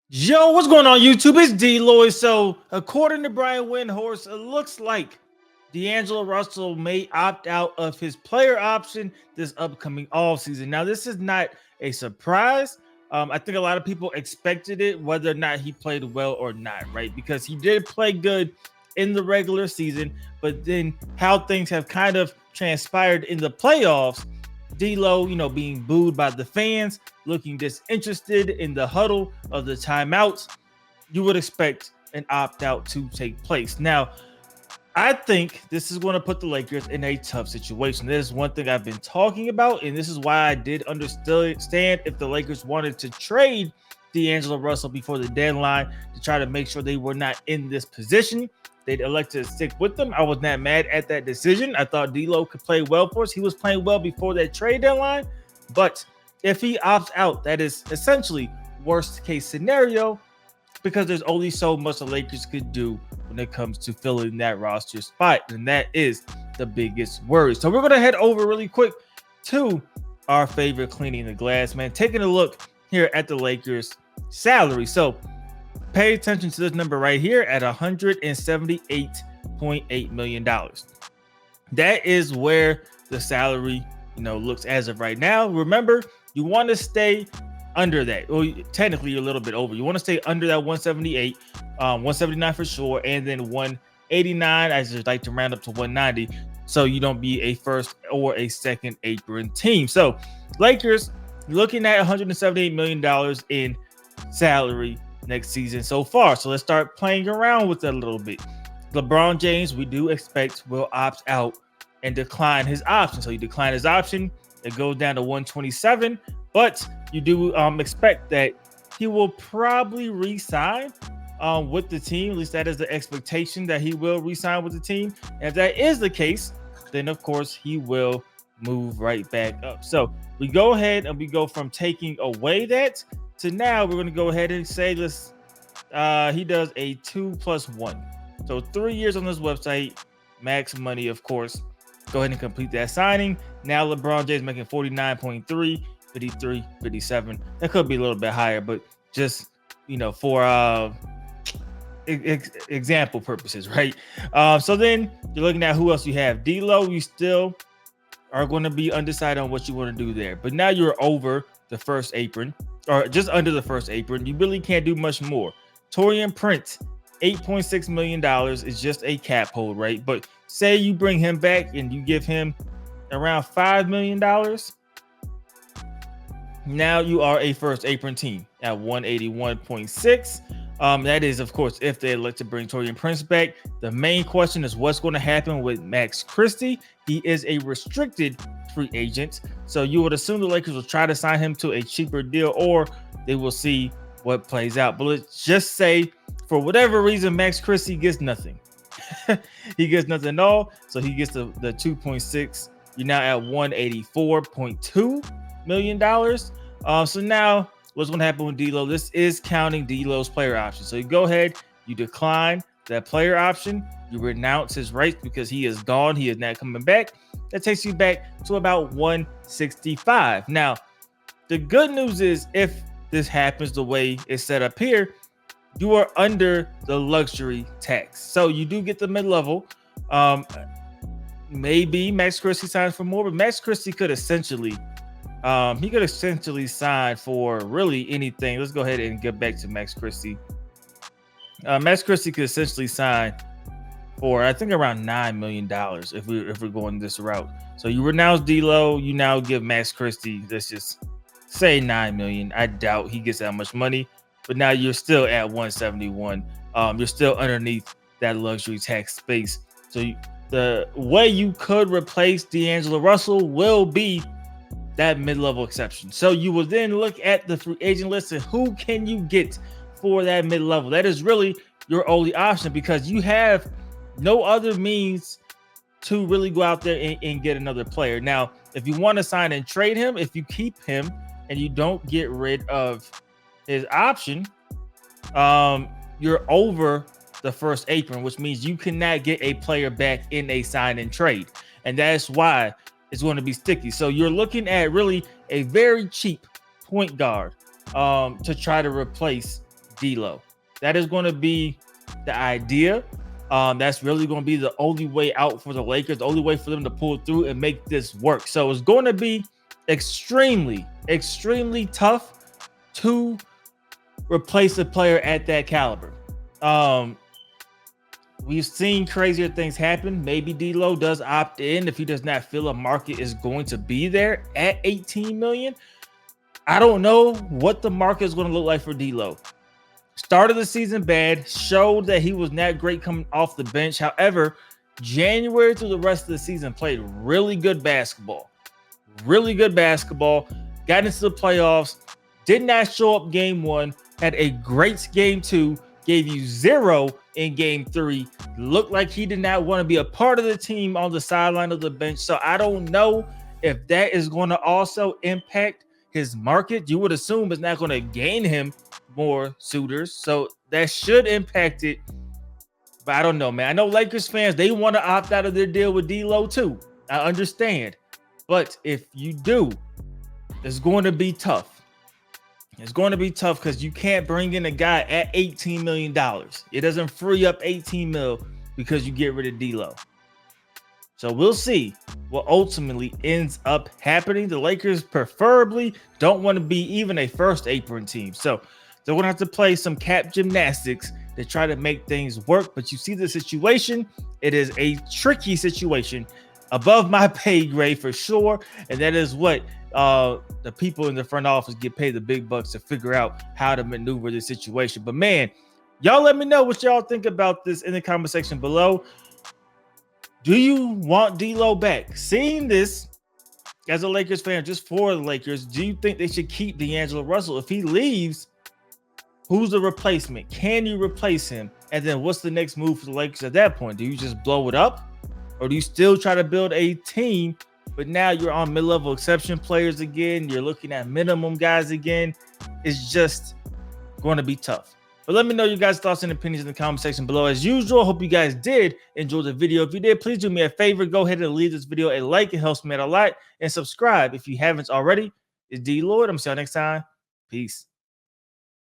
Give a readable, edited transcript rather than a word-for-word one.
Yo, what's going on, YouTube? It's DLloyd. So, according to Brian Windhorst, it looks like Russel may opt out of his player option this upcoming offseason. Now, this is not a surprise. I think a lot of people expected it, whether or not he played well or not, right? Because he did play good in the regular season, but then how things have kind of transpired in the playoffs, D'Lo, being booed by the fans, looking disinterested in the huddle of the timeouts, you would expect an opt-out to take place. Now, I think this is going to put the Lakers in a tough situation. This is one thing I've been talking about, and this is why I did understand if the Lakers wanted to trade D'Angelo Russell before the deadline to try to make sure they were not in this position. They'd elected to stick with them. I was not mad at that decision. I thought D'Lo could play well for us. He was playing well before that trade deadline, but if he opts out, that is essentially worst case scenario because there's only so much the Lakers could do when it comes to filling that roster spot, and that is the biggest worry. So we're going to head over really quick to our favorite cleaning the glass, man. Taking a look here at the Lakers salary. So pay attention to this number right here at $178.8 million. That is where the salary, looks as of right now. Remember, you want to stay under that. Well, technically, you're a little bit over. You want to stay under that 178, 179 for sure, and then 189. I just like to round up to 190, so you don't be a first or a second apron team. So, Lakers looking at $178 million in salary next season so far. So let's start playing around with that a little bit. LeBron James, we do expect, will opt out and decline his option. So you decline his option, it goes down to 127, but you do expect that he will probably re-sign with the team. At least that is the expectation, that he will re-sign with the team. And if that is the case, then of course he will move right back up. So we go ahead and we go from taking away that to now we're going to go ahead and say this. He does a 2+1. So 3 years on this website, max money, of course. Go ahead and complete that signing. Now LeBron James making 49.3, 53, 57. That could be a little bit higher, but just, for example purposes, right? So then you're looking at who else you have. D'Lo, you still are going to be undecided on what you want to do there. But now you're over the first apron, or just under the first apron. You really can't do much more. Taurean Prince, $8.6 million is just a cap hold, right? But say you bring him back and you give him around $5 million. Now you are a first apron team at 181.6. That is, of course, if they elect to bring Taurean Prince back. The main question is what's going to happen with Max Christie. He is a restricted free agent, so you would assume the Lakers will try to sign him to a cheaper deal, or they will see what plays out. But let's just say, for whatever reason, Max Christie gets nothing. He gets nothing at all, so he gets the 2.6. You're now at $184.2 million. So now what's going to happen with D'Lo? This is counting D'Lo's player option. So you go ahead, you decline that player option, you renounce his rights because he is gone. He is not coming back. That takes you back to about 165. Now, the good news is if this happens the way it's set up here, you are under the luxury tax. So you do get the mid-level. Maybe Max Christie signs for more, but Max Christie could essentially sign for really anything. Let's go ahead and get back to Max Christie. Max Christie could essentially sign for, I think, around $9 million if we're going this route. So you renounce D'Lo, you now give Max Christie, let's just say $9 million. I doubt he gets that much money, but now you're still at 171. You're still underneath that luxury tax space. So the way you could replace D'Angelo Russell will be that mid-level exception. So you will then look at the free agent list and who can you get for that mid-level. That is really your only option because you have no other means to really go out there and get another player. Now, if you want to sign and trade him, if you keep him and you don't get rid of his option, you're over the first apron, which means you cannot get a player back in a sign and trade. And that's why it's going to be sticky. So you're looking at really a very cheap point guard to try to replace D'Lo. That is going to be the idea. That's really going to be the only way out for the Lakers, the only way for them to pull through and make this work. So it's going to be extremely, extremely tough to replace a player at that caliber. We've seen crazier things happen. Maybe D'Lo does opt in if he does not feel a market is going to be there at 18 million. I don't know what the market is going to look like for D'Lo. Started the season bad, showed that he was not great coming off the bench. However, January through the rest of the season played really good basketball. Really good basketball. Got into the playoffs. Did not show up game 1. Had a great game 2. Gave you 0 in game 3. Looked like he did not want to be a part of the team on the sideline of the bench. So I don't know if that is going to also impact his market. You would assume it's not going to gain him more suitors. So that should impact it. But I don't know, man. I know Lakers fans, they want to opt out of their deal with D'Lo too. I understand. But if you do, it's going to be tough. It's going to be tough because you can't bring in a guy at $18 million. It doesn't free up 18 mil because you get rid of D'Lo. So we'll see what ultimately ends up happening. The Lakers preferably don't want to be even a first apron team. So they're going to have to play some cap gymnastics to try to make things work. But you see the situation. It is a tricky situation, above my pay grade for sure. And that is what the people in the front office get paid the big bucks to figure out how to maneuver this situation. But man, y'all let me know what y'all think about this in the comment section below. Do you want D'Lo back? Seeing this as a Lakers fan, just for the Lakers, do you think they should keep D'Angelo Russell? If he leaves, who's the replacement? Can you replace him? And then what's the next move for the Lakers at that point? Do you just blow it up? Or do you still try to build a team, but now you're on mid-level exception players again? You're looking at minimum guys again. It's just going to be tough. But let me know your guys' thoughts and opinions in the comment section below. As usual, hope you guys did enjoy the video. If you did, please do me a favor. Go ahead and leave this video a like. It helps me out a lot. And subscribe if you haven't already. It's DLloyd. I'm see y'all next time. Peace.